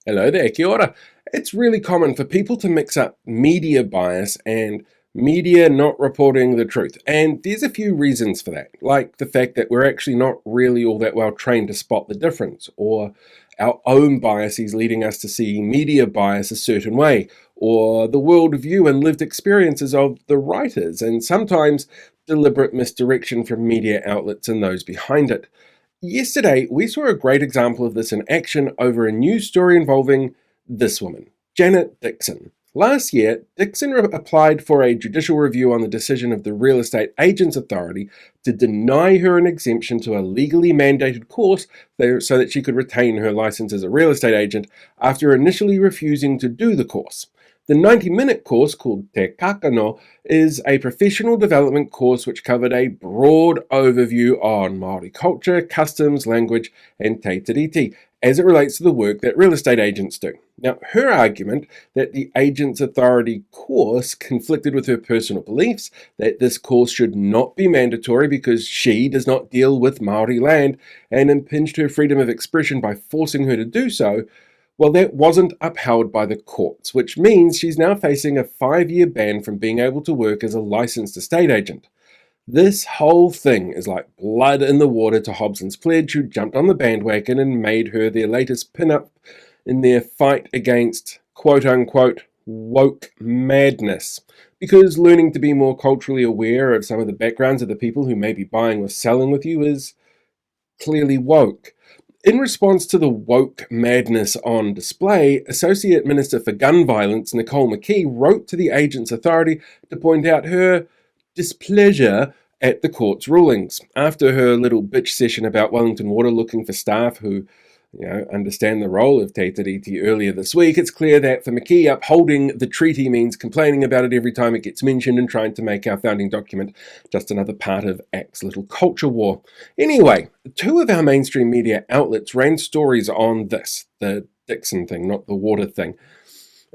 Hello there, kia ora. It's really common for people to mix up media bias and media not reporting the truth. And there's a few reasons for that, like the fact that we're actually not really all that well trained to spot the difference, or our own biases leading us to see media bias a certain way, or the worldview and lived experiences of the writers, and sometimes deliberate misdirection from media outlets and those behind it. Yesterday, we saw a great example of this in action over a news story involving this woman, Janet Dickson. Last year, Dickson applied for a judicial review on the decision of the Real Estate Agents Authority to deny her an exemption to a legally mandated course so that she could retain her license as a real estate agent after initially refusing to do the course. The 90-minute course, called Te Kakano, is a professional development course which covered a broad overview on Māori culture, customs, language, and te tiriti, as it relates to the work that real estate agents do. Now, her argument that the Agents Authority course conflicted with her personal beliefs, that this course should not be mandatory because she does not deal with Māori land, and impinged her freedom of expression by forcing her to do so, well, that wasn't upheld by the courts, which means she's now facing a 5-year ban from being able to work as a licensed estate agent. This whole thing is like blood in the water to Hobson's pledge, who jumped on the bandwagon and made her their latest pin-up in their fight against quote-unquote woke madness. Because learning to be more culturally aware of some of the backgrounds of the people who may be buying or selling with you is clearly woke. In response to the woke madness on display, Associate Minister for Gun Violence Nicole McKee wrote to the Agents Authority to point out her displeasure at the court's rulings. After her little bitch session about Wellington Water looking for staff who understand the role of te tiriti earlier this week, it's clear that for McKee, upholding the treaty means complaining about it every time it gets mentioned and trying to make our founding document just another part of ACT's little culture war. Anyway, 2 of our mainstream media outlets ran stories on this, the Dickson thing, not the water thing,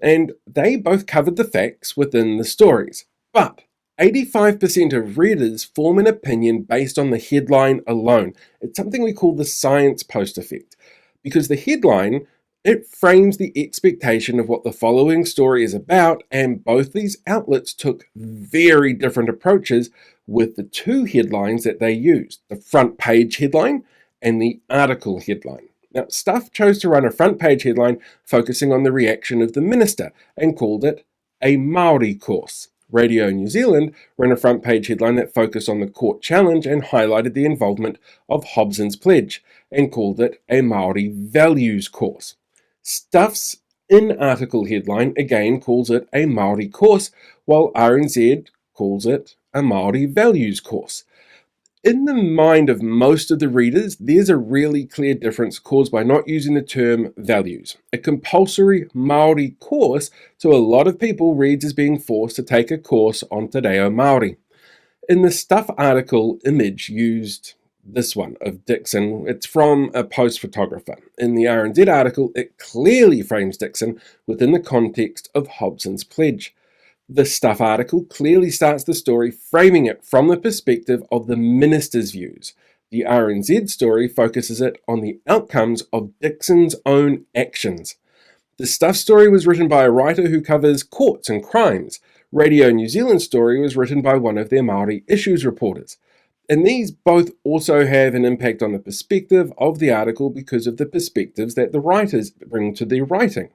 and they both covered the facts within the stories. But 85% of readers form an opinion based on the headline alone. It's something we call the science post effect. Because the headline, it frames the expectation of what the following story is about, and both these outlets took very different approaches with the 2 headlines that they used, the front page headline and the article headline. Now, Stuff chose to run a front page headline focusing on the reaction of the minister and called it a Māori course. Radio New Zealand ran a front page headline that focused on the court challenge and highlighted the involvement of Hobson's pledge and called it a Māori values course. Stuff's in-article headline again calls it a Māori course, while RNZ calls it a Māori values course. In the mind of most of the readers, there's a really clear difference caused by not using the term values. A compulsory Māori course to a lot of people reads as being forced to take a course on Te Reo Māori. In the Stuff article, image used this one of Dickson. It's from a post photographer. In the RNZ article, it clearly frames Dickson within the context of Hobson's pledge. The Stuff article clearly starts the story framing it from the perspective of the minister's views. The RNZ story focuses it on the outcomes of Dickson's own actions. The Stuff story was written by a writer who covers courts and crimes. Radio New Zealand story was written by one of their Māori issues reporters. And these both also have an impact on the perspective of the article because of the perspectives that the writers bring to their writing.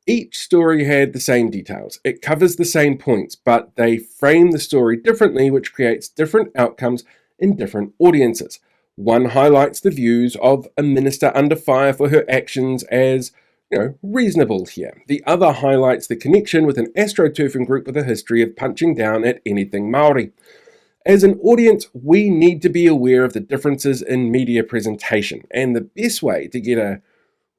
Each story had the same details. It covers the same points, but they frame the story differently, which creates different outcomes in different audiences. One highlights the views of a minister under fire for her actions as, reasonable here. The other highlights the connection with an astroturfing group with a history of punching down at anything Māori. As an audience, we need to be aware of the differences in media presentation, and the best way to get a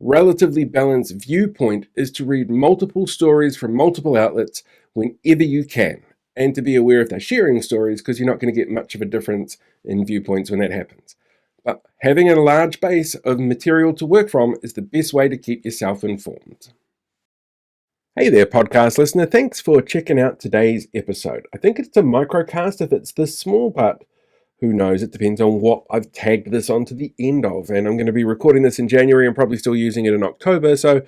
relatively balanced viewpoint is to read multiple stories from multiple outlets whenever you can, and to be aware if they're sharing stories, because you're not going to get much of a difference in viewpoints when that happens. But having a large base of material to work from is the best way to keep yourself informed. Hey there, podcast listener. Thanks for checking out today's episode. I think it's a microcast if it's this small, but Who knows? It depends on what I've tagged this onto the end of. And I'm going to be recording this in January and probably still using it in October. So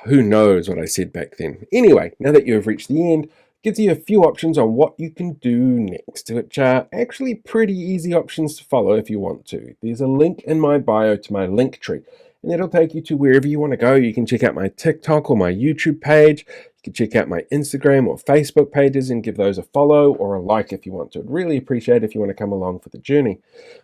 who knows what I said back then. Anyway, now that you have reached the end, it gives you a few options on what you can do next, which are actually pretty easy options to follow if you want to. There's a link in my bio to my link tree, and it'll take you to wherever you want to go. You can check out my TikTok or my YouTube page. You can check out my Instagram or Facebook pages and give those a follow or a like if you want to. I'd really appreciate it if you want to come along for the journey.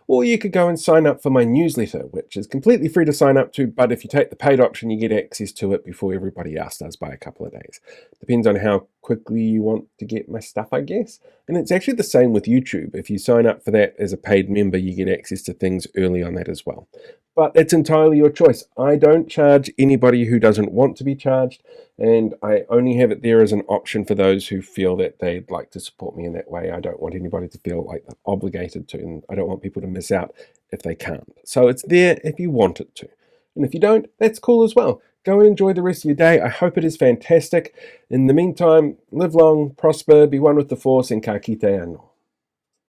Or you could go and sign up for my newsletter, which is completely free to sign up to, but if you take the paid option, you get access to it before everybody else does by a couple of days. Depends on how quickly you want to get my stuff, I guess. And it's actually the same with YouTube. If you sign up for that as a paid member, you get access to things early on that as well. But it's entirely your choice. I don't charge anybody who doesn't want to be charged, and I only have it there as an option for those who feel that they'd like to support me in that way. I don't want anybody to feel like they're obligated to, and I don't want people to miss out if they can't. So it's there if you want it to. And if you don't, that's cool as well. Go and enjoy the rest of your day. I hope it is fantastic. In the meantime, live long, prosper, be one with the force, and ka kite anō.